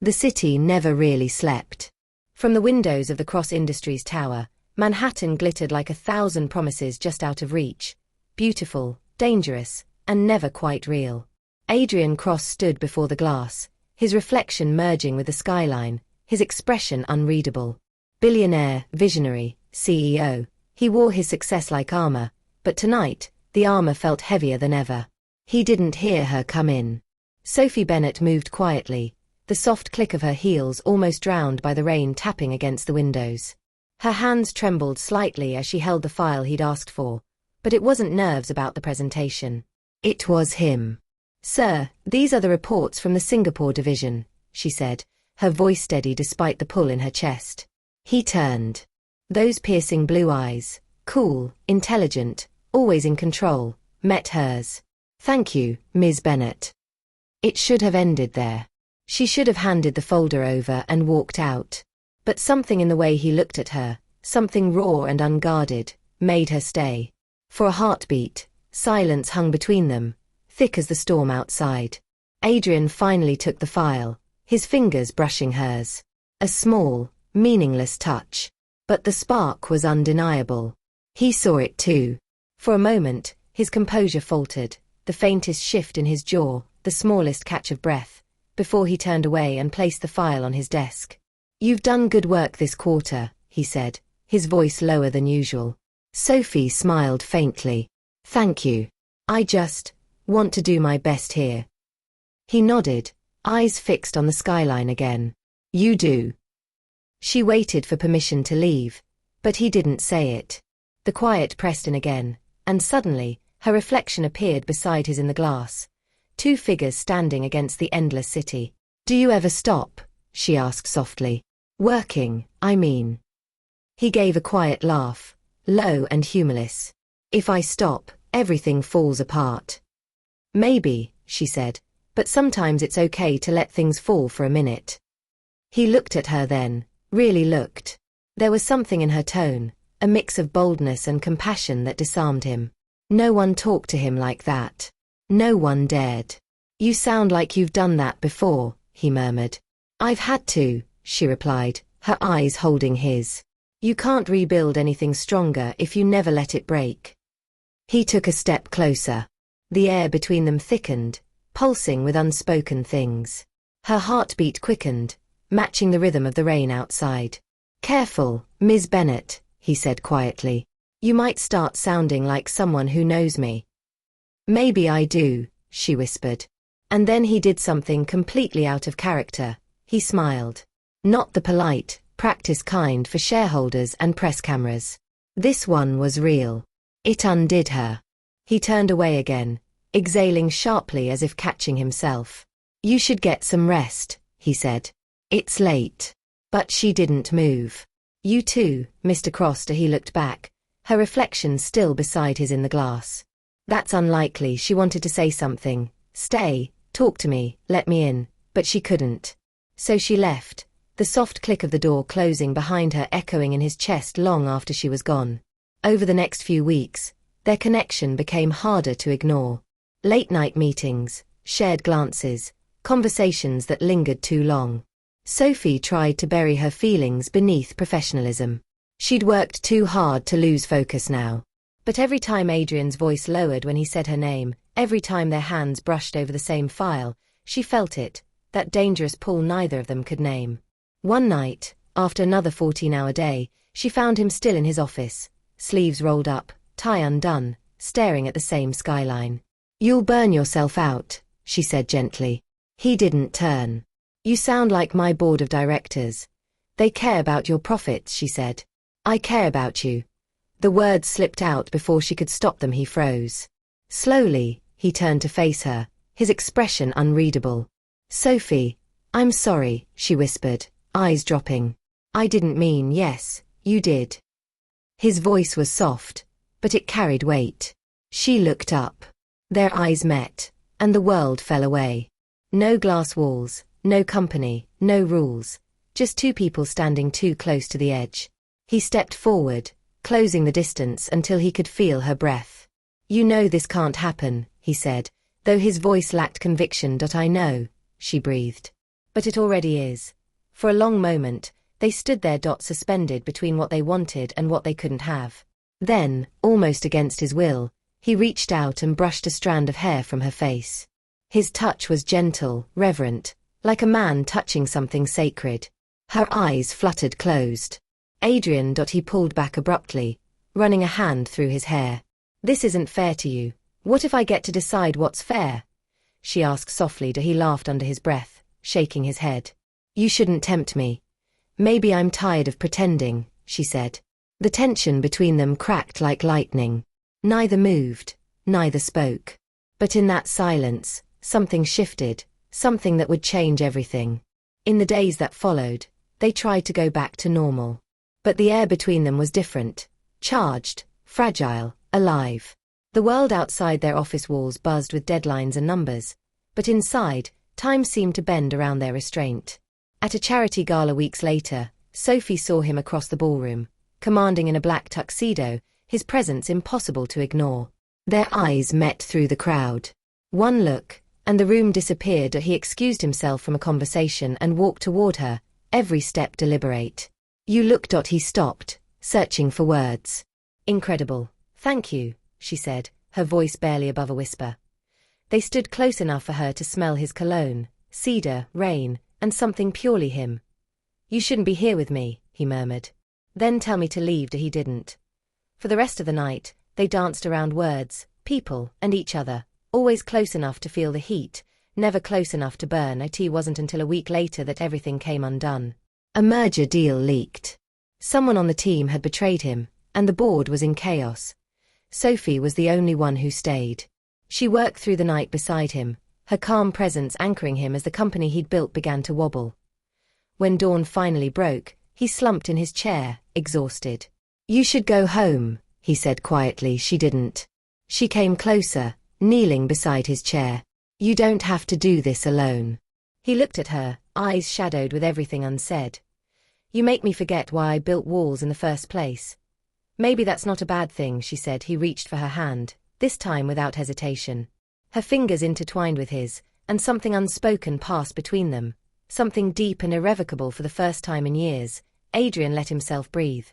The city never really slept. From the windows of the Cross Industries Tower, Manhattan glittered like 1,000 promises just out of reach. Beautiful, dangerous, and never quite real. Adrian Cross stood before the glass, his reflection merging with the skyline, his expression unreadable. Billionaire, visionary, CEO. He wore his success like armor, but tonight, the armor felt heavier than ever. He didn't hear her come in. Sophie Bennett moved quietly, the soft click of her heels almost drowned by the rain tapping against the windows. Her hands trembled slightly as she held the file he'd asked for, but it wasn't nerves about the presentation. It was him. "Sir, these are the reports from the Singapore division," she said, her voice steady despite the pull in her chest. He turned. Those piercing blue eyes, cool, intelligent, always in control, met hers. "Thank you, Ms. Bennett." It should have ended there. She should have handed the folder over and walked out. But something in the way he looked at her, something raw and unguarded, made her stay. For a heartbeat, silence hung between them, thick as the storm outside. Adrian finally took the file, his fingers brushing hers. A small, meaningless touch. But the spark was undeniable. He saw it too. For a moment, his composure faltered, the faintest shift in his jaw, the smallest catch of breath, before he turned away and placed the file on his desk. "You've done good work this quarter," he said, his voice lower than usual. Sophie smiled faintly. "Thank you. I just want to do my best here." He nodded, eyes fixed on the skyline again. "You do." She waited for permission to leave, but he didn't say it. The quiet pressed in again, and suddenly, her reflection appeared beside his in the glass. Two figures standing against the endless city. "Do you ever stop?" she asked softly. "Working, I mean." He gave a quiet laugh, low and humorless. "If I stop, everything falls apart." "Maybe," she said, "but sometimes it's okay to let things fall for a minute." He looked at her then, really looked. There was something in her tone, a mix of boldness and compassion that disarmed him. No one talked to him like that. No one dared. "You sound like you've done that before," he murmured. "I've had to," she replied, her eyes holding his. "You can't rebuild anything stronger if you never let it break." He took a step closer. The air between them thickened, pulsing with unspoken things. Her heartbeat quickened, matching the rhythm of the rain outside. "Careful, Ms. Bennett," he said quietly. "You might start sounding like someone who knows me." "Maybe I do," she whispered. And then he did something completely out of character. He smiled. Not the polite, practice kind for shareholders and press cameras. This one was real. It undid her. He turned away again, exhaling sharply as if catching himself. "You should get some rest," he said. "It's late." But she didn't move. "You too, Mr. Cross." He looked back, her reflection still beside his in the glass. "That's unlikely." She wanted to say something. "Stay, talk to me, let me in," but she couldn't. So she left, the soft click of the door closing behind her echoing in his chest long after she was gone. Over the next few weeks, their connection became harder to ignore. Late-night meetings, shared glances, conversations that lingered too long. Sophie tried to bury her feelings beneath professionalism. She'd worked too hard to lose focus now. But every time Adrian's voice lowered when he said her name, every time their hands brushed over the same file, she felt it, that dangerous pull neither of them could name. One night, after another 14-hour day, she found him still in his office, sleeves rolled up, tie undone, staring at the same skyline. "You'll burn yourself out," she said gently. He didn't turn. "You sound like my board of directors. They care about your profits," she said. "I care about you." The words slipped out before she could stop them. He froze. Slowly, he turned to face her, his expression unreadable. "Sophie, I'm sorry," she whispered, eyes dropping. "I didn't mean." "Yes, you did." His voice was soft, but it carried weight. She looked up. Their eyes met, and the world fell away. No glass walls, no company, no rules, just two people standing too close to the edge. He stepped forward, closing the distance until he could feel her breath. "You know this can't happen," he said, though his voice lacked conviction. "I know," she breathed. But it already is. For a long moment, they stood there suspended between what they wanted and what they couldn't have. Then, almost against his will, he reached out and brushed a strand of hair from her face. His touch was gentle, reverent, like a man touching something sacred. Her eyes fluttered closed. Adrian. He pulled back abruptly, running a hand through his hair. This isn't fair to you. What if I get to decide what's fair? She asked softly. He laughed under his breath, shaking his head. You shouldn't tempt me. Maybe I'm tired of pretending, she said. The tension between them cracked like lightning. Neither moved, neither spoke. But in that silence, something shifted, something that would change everything. In the days that followed, they tried to go back to normal. But the air between them was different. Charged, fragile, alive. The world outside their office walls buzzed with deadlines and numbers. But inside, time seemed to bend around their restraint. At a charity gala weeks later, Sophie saw him across the ballroom, commanding in a black tuxedo, his presence impossible to ignore. Their eyes met through the crowd. One look, and the room disappeared. He excused himself from a conversation and walked toward her, every step deliberate. You look. He stopped, searching for words. Incredible. Thank you, she said, her voice barely above a whisper. They stood close enough for her to smell his cologne, cedar, rain, and something purely him. You shouldn't be here with me, he murmured. Then tell me to leave. He didn't. For the rest of the night, they danced around words, people, and each other, always close enough to feel the heat, never close enough to burn. It wasn't until a week later that everything came undone. A merger deal leaked. Someone on the team had betrayed him, and the board was in chaos. Sophie was the only one who stayed. She worked through the night beside him, her calm presence anchoring him as the company he'd built began to wobble. When dawn finally broke, he slumped in his chair, exhausted. You should go home, he said quietly. She didn't. She came closer, kneeling beside his chair. You don't have to do this alone. He looked at her, eyes shadowed with everything unsaid. You make me forget why I built walls in the first place. Maybe that's not a bad thing, she said. He reached for her hand, this time without hesitation. Her fingers intertwined with his, and something unspoken passed between them, something deep and irrevocable. For the first time in years, Adrian let himself breathe.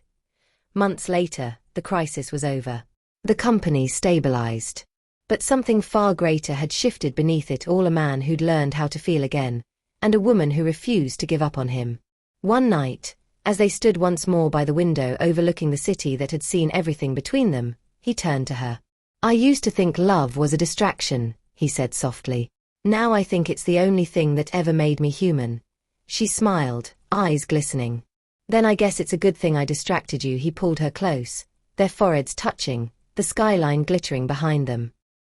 Months later, the crisis was over. The company stabilized. But something far greater had shifted beneath it all. A man who'd learned how to feel again, and a woman who refused to give up on him. One night, as they stood once more by the window overlooking the city that had seen everything between them, he turned to her. I used to think love was a distraction, he said softly. Now I think it's the only thing that ever made me human. She smiled, eyes glistening. Then I guess it's a good thing I distracted you. He pulled her close, their foreheads touching, the skyline glittering behind them.